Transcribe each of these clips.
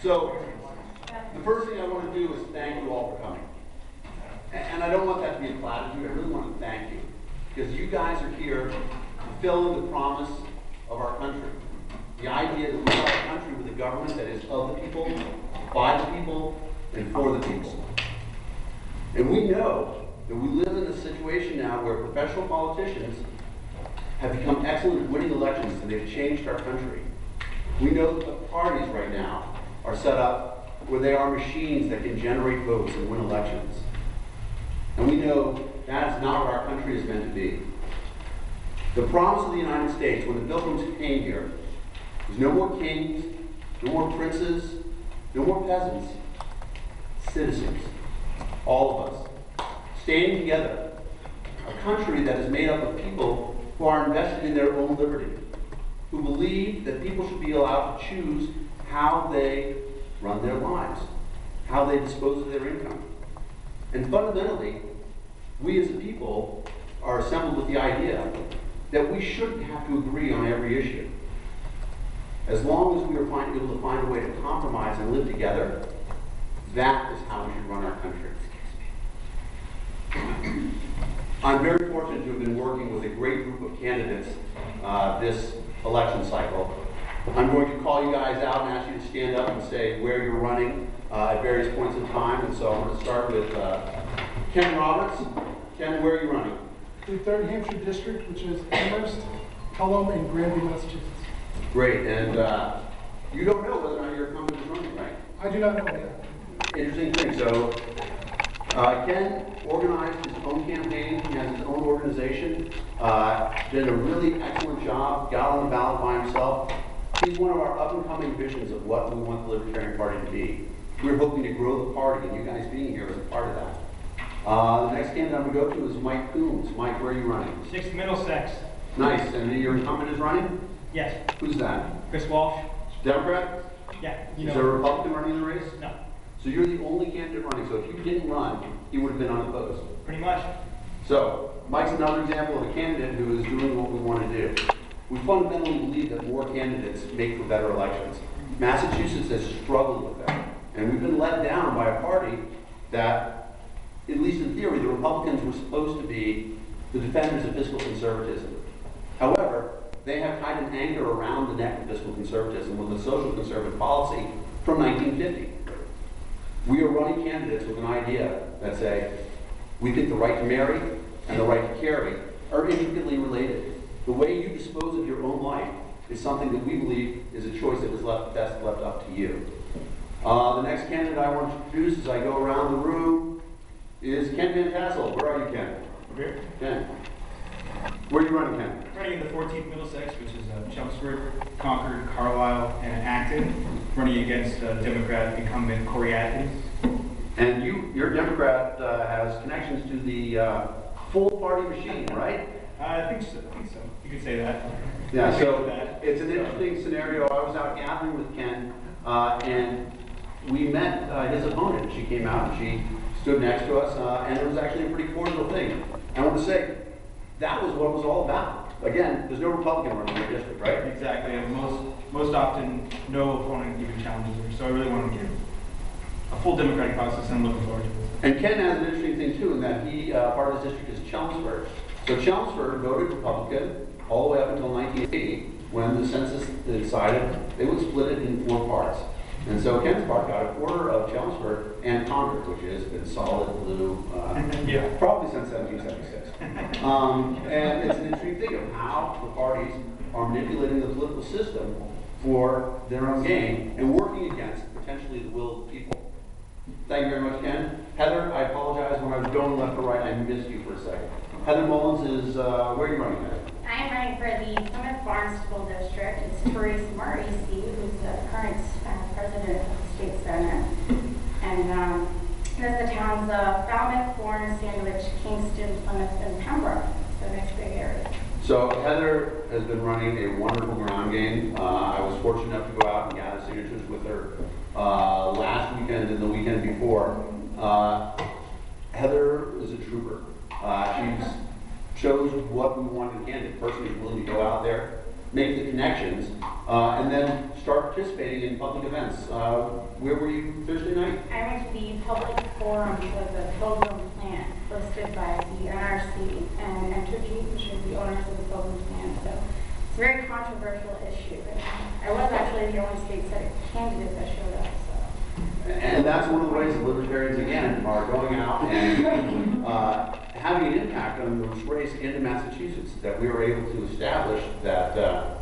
So, the first thing I want to do is thank you all for coming. And I don't want that to be a platitude, I really want to thank you. Because you guys are here fulfilling the promise of our country. The idea that we are a country with a government that is of the people, by the people, and for the people. And we know that we live in a situation now where professional politicians have become excellent at winning elections and they've changed our country. We know that the parties right now are set up where they are machines that can generate votes and win elections. And we know that is not what our country is meant to be. The promise of the United States, when the Pilgrims came here, was no more kings, no more princes, no more peasants, citizens, all of us, staying together. A country that is made up of people who are invested in their own liberty, who believe that people should be allowed to choose how they run their lives, how they dispose of their income. And fundamentally, we as a people are assembled with the idea that we shouldn't have to agree on every issue. As long as we are able to find a way to compromise and live together, that is how we should run our country. I'm very fortunate to have been working with a great group of candidates this election cycle. I'm going to call you guys out and ask you to stand up and say where you're running at various points in time. And so I'm going to start with Ken Roberts. Ken, where are you running? The 3rd Hampshire District, which is Amherst, Pelham, and Granby, Massachusetts. Great. And you don't know whether or not your incumbent is running, right? I do not know that. Interesting thing. So Ken organized his own campaign. He has his own organization. Did a really excellent job. Got on the ballot by himself. He's one of our up-and-coming visions of what we want the Libertarian Party to be. We're hoping to grow the party, and you guys being here is a part of that. The next candidate I'm going to go to is Mike Coombs. Mike, where are you running? 6th Middlesex. Nice. And your incumbent is running? Yes. Who's that? Chris Walsh. Democrat? Yeah. Is there a Republican running in the race? No. So you're the only candidate running. So if you didn't run, he would have been unopposed. Pretty much. So Mike's another example of a candidate who is doing what we want to do. We fundamentally believe that more candidates make for better elections. Massachusetts has struggled with that. And we've been let down by a party that, at least in theory, the Republicans were supposed to be the defenders of fiscal conservatism. However, they have tied an anchor around the neck of fiscal conservatism with a social conservative policy from 1950. We are running candidates with an idea that say, we think the right to marry and the right to carry are intricately related. The way you dispose of your own life is something that we believe is a choice that is best left up to you. The next candidate I want to introduce as I go around the room is Ken Van Tassel. Where are you, Ken? Here. Ken. Where are you running, Ken? Running in the 14th Middlesex, which is Chelmsford, Concord, Carlisle, and Acton. Running against Democrat incumbent Corey Atkins. And your Democrat has connections to the full party machine, right? I think so. You could say that. Yeah, so it's an interesting scenario. I was out gathering with Ken, and we met his opponent. She came out and she stood next to us, and it was actually a pretty cordial thing. I want to say, that was what it was all about. Again, there's no Republican running in your district, right? Exactly. And most often, no opponent even challenges her. So I really want to give a full democratic process, and I'm looking forward to this. And Ken has an interesting thing, too, in that he, part of his district is Chelmsford. So Chelmsford voted Republican all the way up until 1980, when the census decided they would split it in 4 parts. And so Ken's part got a quarter of Chelmsford and Concord, which has been solid blue probably since 1776. And it's an interesting thing of how the parties are manipulating the political system for their own gain and working against potentially the will of the people. Thank you very much, Ken. Heather, I apologize. When I was going left to right, I missed you for a second. Heather Mullins is, where are you running, Heather? I am running for the Plymouth Barnstable District. It's Therese Morrissey, who's the current president of the State Senate. And there's the towns of Falmouth, Bourne, Sandwich, Kingston, Plymouth, and Pembroke. So nice big area. So Heather has been running a wonderful ground game. I was fortunate enough to go out and gather signatures with her last weekend and the weekend before. Heather is a trooper. She's shows what we want in a candidate. A person who's willing to go out there, make the connections, and then start participating in public events. Where were you Thursday night? I went to the public forum for the Pilgrim plant hosted by the NRC and Entergy, which are the owners of the Pilgrim plant. So it's a very controversial issue. And I was actually the only state Senate candidate that showed up. So. And that's one of the ways that libertarians, again, are going out and having an impact on this race into Massachusetts, that we were able to establish that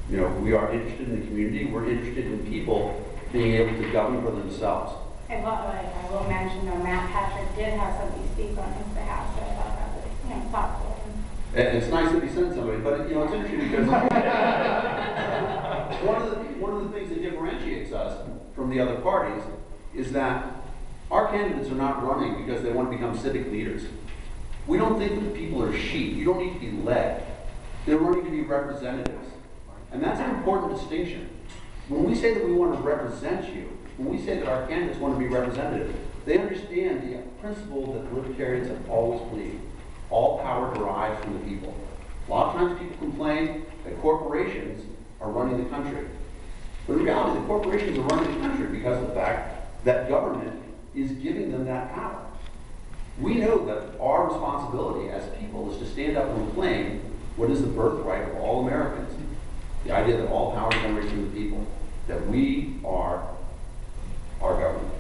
you know, we are interested in the community, we're interested in people being able to govern for themselves. And I will mention, Matt Patrick did have somebody speak on his behalf, so I thought that was, you know, thoughtful. And it's nice that he sent somebody, but you know, it's interesting because one of the things that differentiates us from the other parties is that our candidates are not running because they want to become civic leaders. We don't think that people are sheep. You don't need to be led. They're running to be representatives. And that's an important distinction. When we say that we want to represent you, when we say that our candidates want to be representative, they understand the principle that libertarians have always believed. All power derives from the people. A lot of times people complain that corporations are running the country. But in reality, the corporations are running the country because of the fact that government is giving them that power. We know that our responsibility as people is to stand up and claim what is the birthright of all Americans. The idea that all power generates from the people, that we are our government,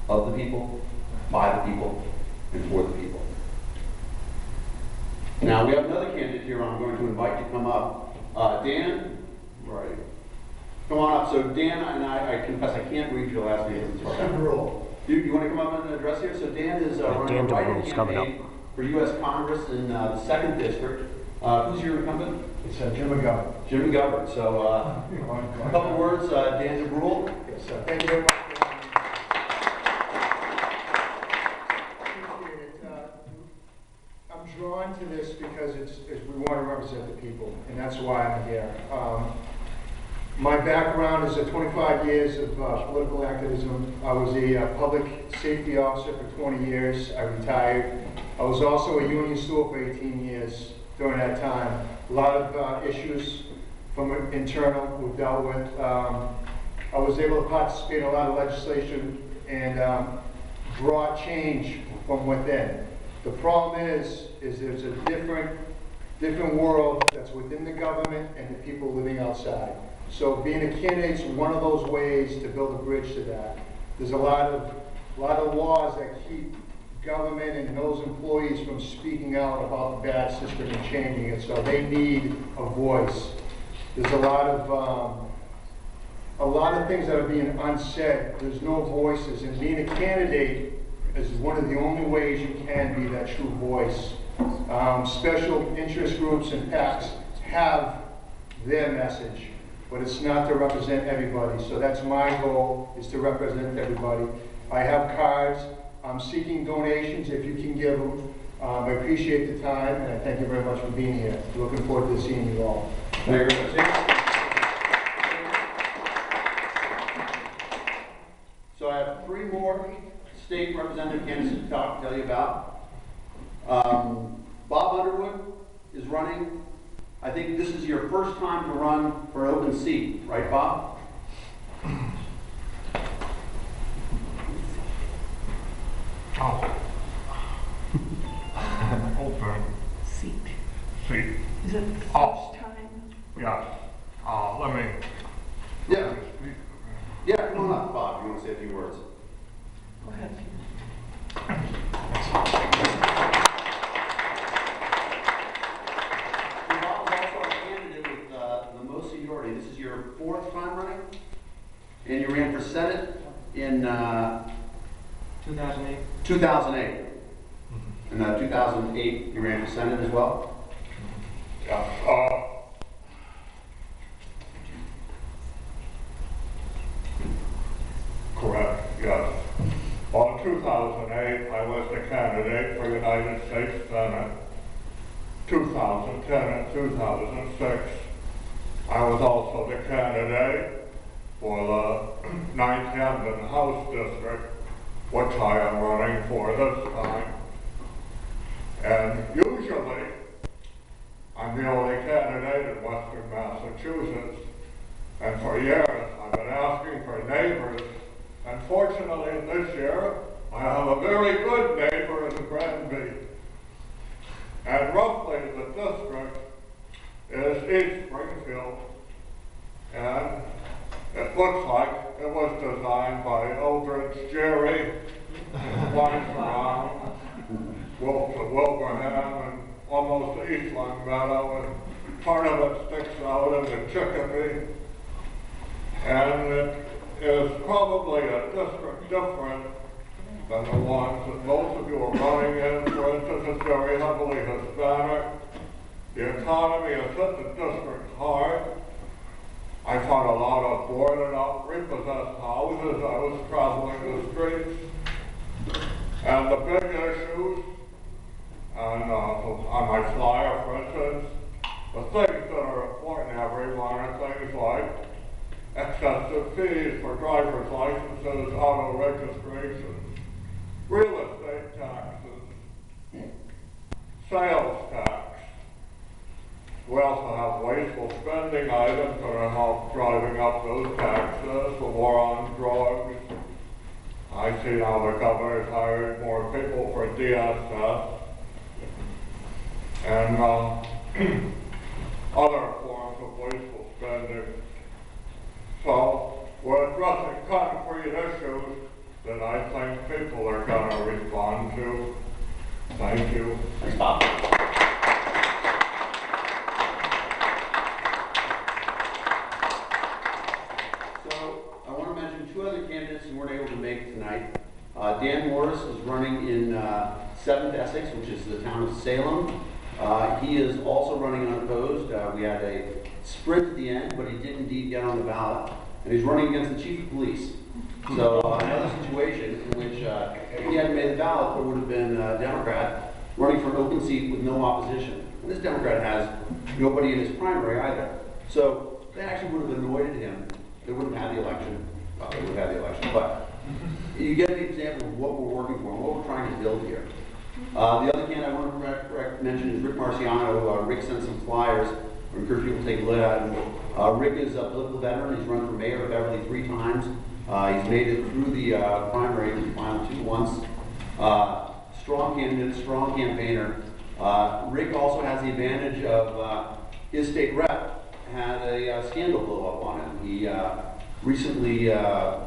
of the people, by the people, and for the people. Now, we have another candidate here I'm going to invite to come up. Dan, right. Come on up. So Dan and I confess I can't read your last name. Debrule. You want to come up and address here? So Dan is running a write-in campaign for U.S. Congress in the 2nd District. Who's your incumbent? It's Jim McGovern. Jim McGovern. So a couple words, Dan Debrule. Yes, sir. Thank you very much. Appreciate it. I'm drawn to this because we want to represent the people, and that's why I'm here. My background is 25 years of political activism. I was a public safety officer for 20 years. I retired. I was also a union steward for 18 years during that time. A lot of issues from internal we've dealt with. I was able to participate in a lot of legislation and draw change from within. The problem is there's a different world that's within the government and the people living outside. So being a candidate is one of those ways to build a bridge to that. There's a lot of laws that keep government and those employees from speaking out about the bad system and changing it. So they need a voice. There's a lot of things that are being unsaid. There's no voices, and being a candidate is one of the only ways you can be that true voice. Special interest groups and PACs have their message, but it's not to represent everybody. So that's my goal, is to represent everybody. I have cards. I'm seeking donations if you can give them. I appreciate the time, and I thank you very much for being here. Looking forward to seeing you all. Thank you very much. So I have 3 more state representative candidates to tell you about. Bob Underwood is running. I think this is your first time to run for an open seat, right, Bob? Open Seat. seat. Is it the first time? Yes. Let me. Yeah. Yeah, come on up, Bob. You want to say a few words? Go ahead. Bob is also a candidate with the most seniority. This is your 4th time running, and you ran for Senate in 2008. 2008. In 2008, you ran for Senate as well? Yeah. Correct. Yes. Well, in 2008, I was the candidate for United States Senate. 2010 and 2006, I was also the candidate for the 9th Camden House District, which I am running for this time. And usually, I'm the only candidate in Western Massachusetts. And for years, I've been And it looks like it was designed by Eldridge Jerry, winds around Wilbraham and almost to Eastland Meadow, and part of it sticks out in the Chicopee. And it is probably a district different than the ones that most of you are running in. For instance, it's very heavily Hispanic. The economy has hit the district hard. I found a lot of boarded up, repossessed houses. I was traveling the streets. And the big issues, and on my flyer, for instance, the things that are important to everyone are things like excessive fees for driver's licenses, auto registrations, real estate taxes, sales tax. We also have wasteful spending items that are help driving up those taxes, the war on drugs. I see now the governor's hired more people for DSS and other forms of wasteful spending. So we're addressing concrete issues that I think people are going to respond to. Thank you. Thanks, Bob. Two other candidates who weren't able to make it tonight. Dan Morris is running in 7th Essex, which is the town of Salem. He is also running unopposed. We had a sprint at the end, but he did indeed get on the ballot. And he's running against the chief of police. So another situation in which if he hadn't made the ballot, there would have been a Democrat running for an open seat with no opposition. And this Democrat has nobody in his primary either. So they actually would have anointed him. They wouldn't have had the election. Well, they would have had the election, but you get an example of what we're working for and what we're trying to build here. The other candidate I want to mention is Rick Marciano. Rick sent some flyers. I encourage people to take a look at them. Rick is a political veteran. He's run for mayor of Beverly 3 times. He's made it through the primary and final 2 once. Strong candidate, strong campaigner. Rick also has the advantage of his state rep had a scandal blow up on him. He recently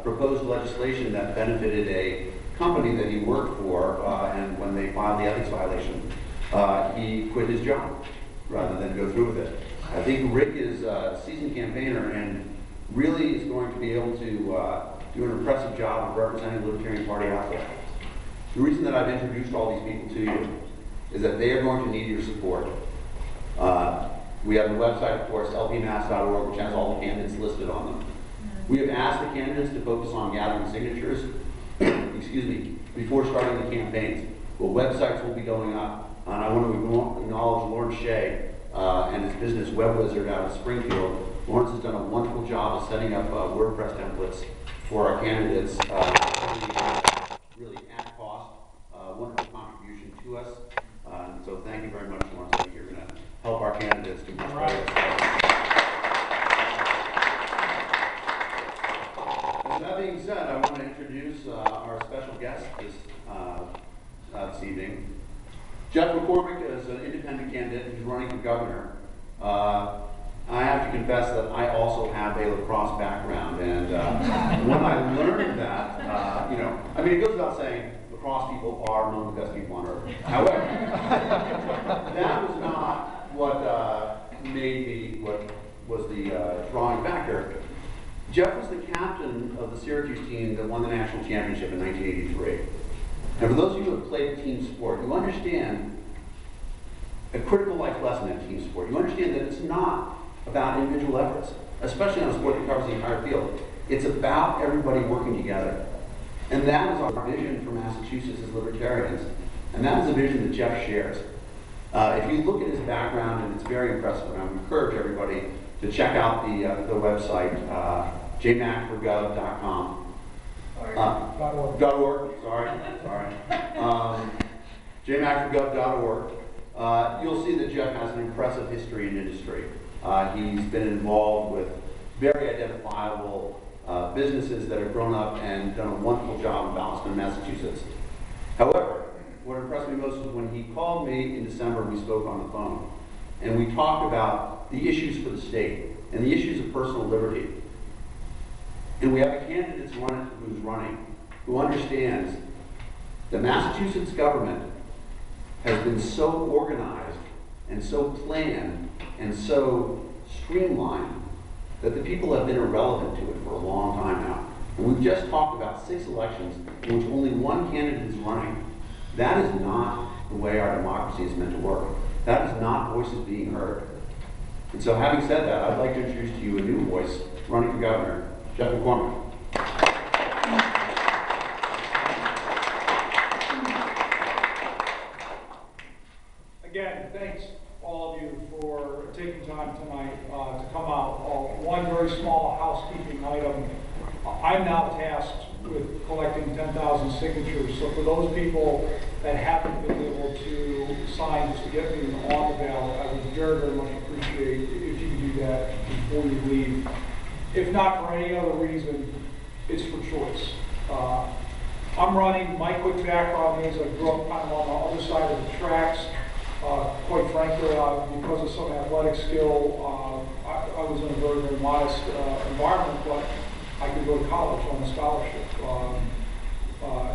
proposed legislation that benefited a company that he worked for, and when they filed the ethics violation, he quit his job rather than go through with it. I think Rick is a seasoned campaigner and really is going to be able to do an impressive job of representing the Libertarian Party out there. The reason that I've introduced all these people to you is that they are going to need your support. We have the website, of course, lpmass.org, which has all the candidates listed on them. We have asked the candidates to focus on gathering signatures, excuse me, before starting the campaigns. Well, websites will be going up. And I want to acknowledge Lawrence Shea and his business Web Wizard out of Springfield. Lawrence has done a wonderful job of setting up WordPress templates for our candidates, really at cost. Wonderful contribution to us. So thank you very much, Lawrence. I think you're going to help our candidates do much better. That being said, I want to introduce our special guest this evening. Jeff McCormick is an independent candidate who's running for governor. I have to confess that I also have a lacrosse background, and when I learned that, I mean, it goes without saying, lacrosse people are among the best people on earth. However, that was not what made me, what was the drawing factor. Jeff was the captain of the Syracuse team that won the national championship in 1983. And for those of you who have played team sport, you understand a critical life lesson in team sport. You understand that it's not about individual efforts, especially on a sport that covers the entire field. It's about everybody working together. And that is our vision for Massachusetts as libertarians. And that is a vision that Jeff shares. If you look at his background, and it's very impressive, and I would encourage everybody to check out the website, jmacforgov.com. .org, sorry. jmacforgov.org. You'll see that Jeff has an impressive history in industry. He's been involved with very identifiable businesses that have grown up and done a wonderful job in Boston, Massachusetts. However, what impressed me most was when he called me in December, we spoke on the phone, and we talked about the issues for the state. and the issues of personal liberty. And we have a candidate who's running who understands the Massachusetts government has been so organized and so planned and so streamlined that the people have been irrelevant to it for a long time now. And we've just talked about 6 elections in which only one candidate is running. That is not the way our democracy is meant to work. That is not voices being heard. And so having said that, I'd like to introduce to you a new voice running for governor, Jeff McCormick. Again, thanks all of you for taking time tonight to come out. One very small housekeeping item. I'm now tasked with collecting 10,000 signatures. So for those people that haven't been able to sign just to get me on the ballot, I would very, very much appreciate if you could do that before you leave. If not for any other reason, it's for choice. I'm running. My quick background is I grew up kind of on the other side of the tracks. Quite frankly, because of some athletic skill, I was in a very, very modest environment, but I could go to college on a scholarship.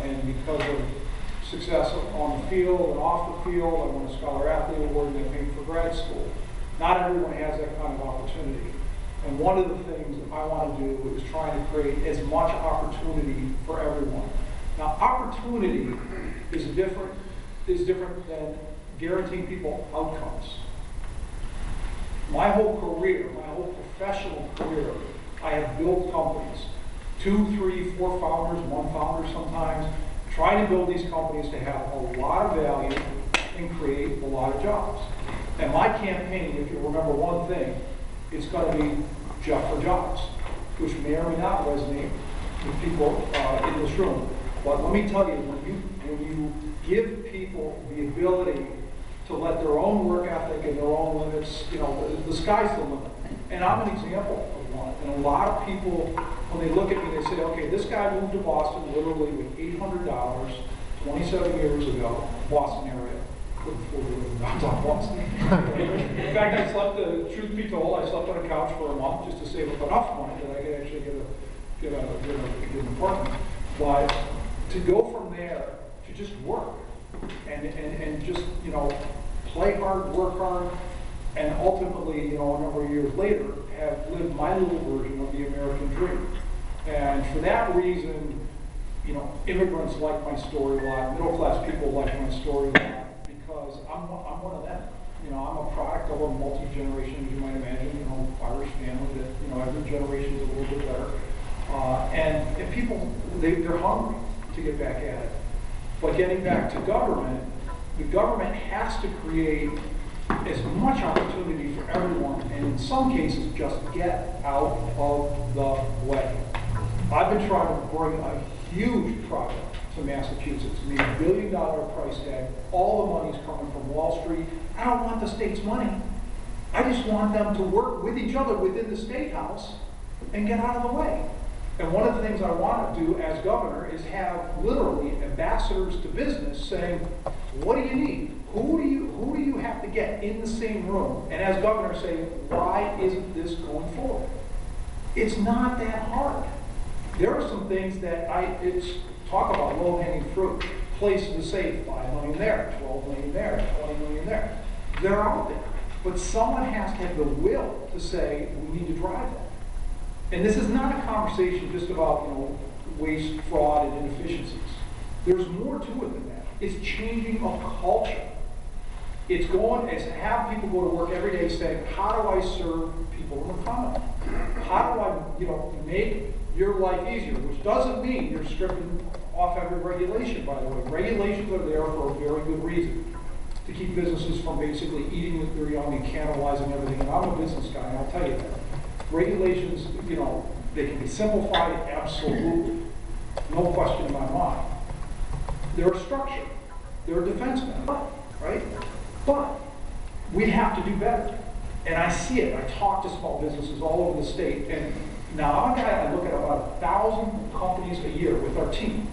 And because of success on the field and off the field, I won a Scholar Athlete Award and I paid for grad school. Not everyone has that kind of opportunity. And one of the things I want to do is try to create as much opportunity for everyone. Now, opportunity is different than guaranteeing people outcomes. My whole career, my whole professional career, I have built companies. 2, 3, 4 founders, 1 founder sometimes, trying to build these companies to have a lot of value and create a lot of jobs. And my campaign, if you remember one thing, it's going to be Jeff for Jobs, which may or may not resonate with people in this room. But let me tell you, when you give people the ability to let their own work ethic and their own limits, you know, the sky's the limit. And I'm an example of one. And a lot of people, when they look at me, they say, okay, this guy moved to Boston literally with $800 27 years ago, Boston area. Couldn't afford to live in downtown Boston. In fact, I slept, truth be told, I slept on a couch for a month just to save up enough money that I could actually get an apartment. But to go from there to just work and just, you know, play hard, work hard, and ultimately, you know, a number of years later, have lived my little version of the American dream. And for that reason, you know, immigrants like my story a lot, middle class people like my story a lot, because I'm one of them. You know, I'm a product of a multi-generation, as you might imagine, you know, Irish family that, you know, every generation is a little bit better. And people, they're hungry to get back at it. But getting back to government, the government has to create as much opportunity for everyone, and in some cases, just get out of the way. I've been trying to bring a huge project to Massachusetts, I mean, $1 billion price tag, all the money's coming from Wall Street. I don't want the state's money. I just want them to work with each other within the State House and get out of the way. And one of the things I want to do as governor is have literally ambassadors to business saying, what do you need? Who do you have to get in the same room? And as governor say, why isn't this going forward? It's not that hard. There are some things that talk about low-hanging fruit. Places to save, $5 million there, $12 million there, $20 million there. They're out there. But someone has to have the will to say, we need to drive that. And this is not a conversation just about, you know, waste, fraud, and inefficiencies. There's more to it than that. It's changing a culture. It's have people go to work every day saying, how do I serve people in the economy? How do I, you know, make your life easier? Which doesn't mean you're stripping off every regulation, by the way. Regulations are there for a very good reason. To keep businesses from basically eating their young and cannibalizing everything. And I'm a business guy, and I'll tell you that. Regulations, you know, they can be simplified, absolutely. No question in my mind. They're a structure. They're a defense mechanism, right? But we have to do better. And I see it. I talk to small businesses all over the state. And now I'm a guy, I look at about 1,000 companies a year with our team.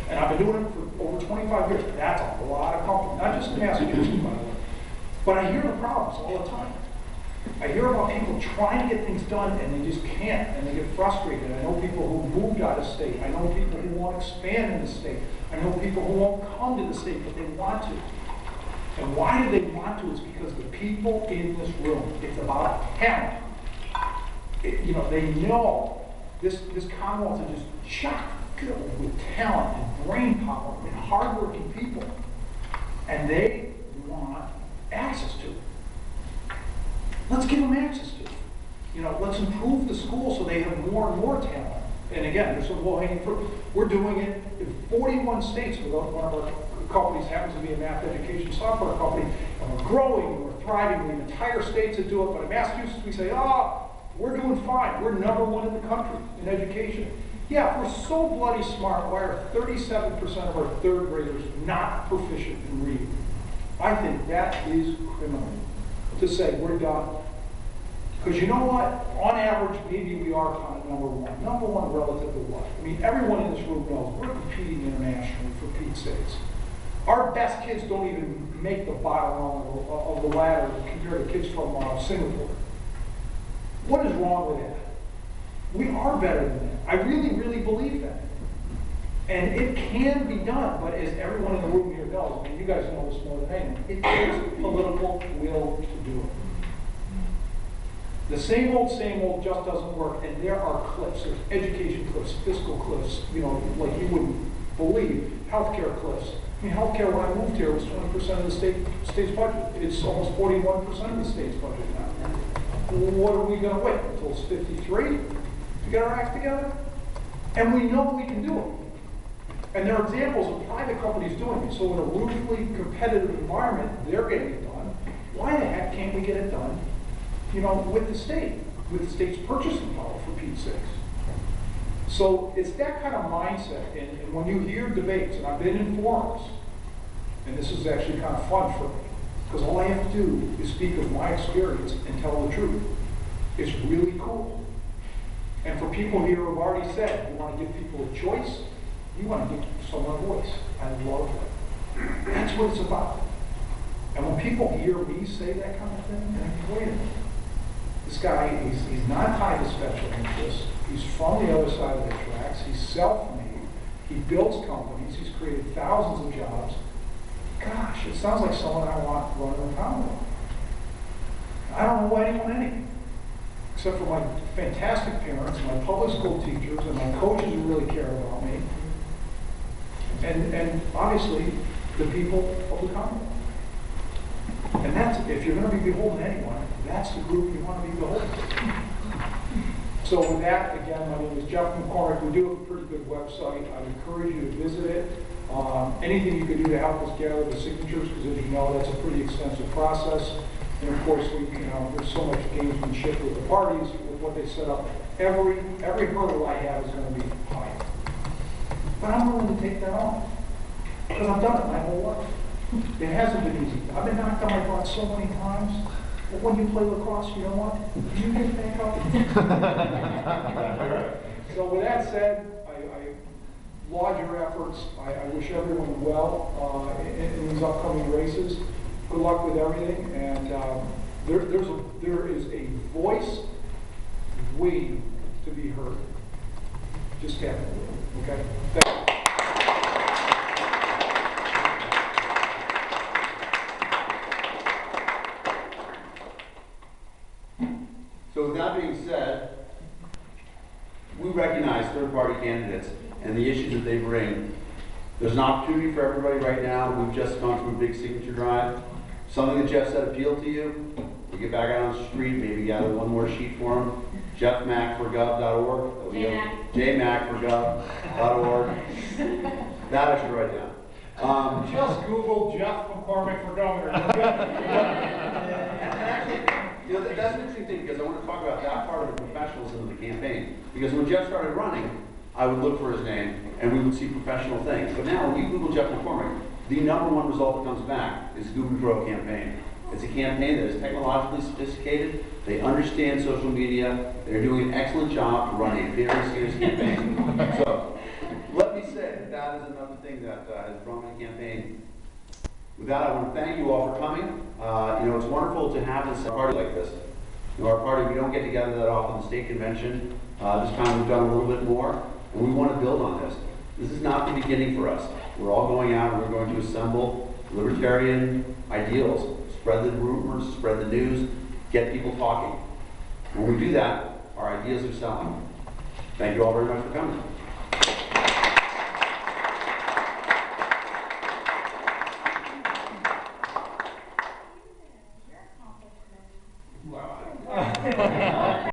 And I've been doing it for over 25 years. That's a lot of companies, not just in Massachusetts, by the way. But I hear the problems all the time. I hear about people trying to get things done and they just can't, and they get frustrated. I know people who moved out of state. I know people who won't expand in the state. I know people who won't come to the state, but they want to. And why do they want to? It's because the people in this room, it's about talent. You know, they know this Commonwealth is just chock filled with talent and brain power and hardworking people. And they want access to it. Let's give them access to it. You know, let's improve the school so they have more and more talent. And again, there's some low-hanging fruit. We're doing it in 41 states. One of our companies happens to be a math education software company, and we're growing, we're thriving. We have entire states that do it, but in Massachusetts we say, oh, we're doing fine. We're #1 in the country in education. Yeah, if we're so bloody smart, why are 37% of our third graders not proficient in reading? I think that is criminal to say we're done. Because you know what? On average, maybe we are kind of #1. #1 relative to what? I mean, everyone in this room knows we're competing internationally, for Pete's sakes. Our best kids don't even make the bottom rung of the ladder compared to kids from Singapore. What is wrong with that? We are better than that. I really, really believe that. And it can be done, but as everyone in the room here knows, I mean, you guys know this more than anyone, it takes political will to do it. The same old just doesn't work, and there are cliffs. There's education cliffs, fiscal cliffs, you know, like you wouldn't believe. Healthcare cliffs. I mean, healthcare when I moved here was 20% of the state's budget. It's almost 41% of the state's budget now. What are we going to wait until it's 53 to get our act together? And we know we can do it. And there are examples of private companies doing it. So in a ruthlessly competitive environment, they're getting it done. Why the heck can't we get it done, you know, with the state's purchasing power, for Pete's sakes? So it's that kind of mindset. And when you hear debates, and I've been in forums, and this is actually kind of fun for me, because all I have to do is speak of my experience and tell the truth. It's really cool. And for people here who have already said, you want to give people a choice, you want to give someone a voice. I love that. That's what it's about. And when people hear me say that kind of thing, they're like, wait a minute. This guy, he's not tied to special interests. He's from the other side of the tracks. He's self-made. He builds companies. He's created thousands of jobs. Gosh, it sounds like someone I want running the Commonwealth. I don't know anything, except for my fantastic parents, my public school teachers, and my coaches who really care about me, and obviously the people of the Commonwealth. And that's, if you're going to be beholden to anyone, that's the group you want to be beholden to. So with that, again, my name is Jeff McCormick. We do have a pretty good website. I encourage you to visit it. Anything you can do to help us gather the signatures, because as you know, that's a pretty extensive process. And of course, there's so much gamesmanship with the parties, with what they set up. Every hurdle I have is going to be high. But I'm willing to take that on, because I've done it my whole life. It hasn't been easy. I've been knocked on my butt so many times. But when you play lacrosse, you know what? You get back up. So with that said, I laud your efforts. I wish everyone well in these upcoming races. Good luck with everything. And there is a voice waiting to be heard. Just tap it. Okay? Thank you. So with that being said, we recognize third-party candidates and the issues that they bring. There's an opportunity for everybody right now. We've just gone through a big signature drive. Something that Jeff said appealed to you. We get back out on the street, maybe gather one more sheet for him. jeffmacforgov.org. jmacforgov.org. That I should write down. Just Google Jeff McCormick for governor. You know, that's an interesting thing, because I want to talk about that part of the professionalism of the campaign. Because when Jeff started running, I would look for his name, and we would see professional things. But now, when you Google Jeff McCormick, the #1 result that comes back is Gubernatorial campaign. It's a campaign that is technologically sophisticated. They understand social media. They're doing an excellent job to run a very serious campaign. So, let me say that is another thing that has drawn my campaign. With that, I want to thank you all for coming. You know, it's wonderful to have this party like this. You know, our party, we don't get together that often, the state convention. This time we've done a little bit more, and we want to build on this. This is not the beginning for us. We're all going out and we're going to assemble libertarian ideals, spread the rumors, spread the news, get people talking. When we do that, our ideas are selling. Thank you all very much for coming.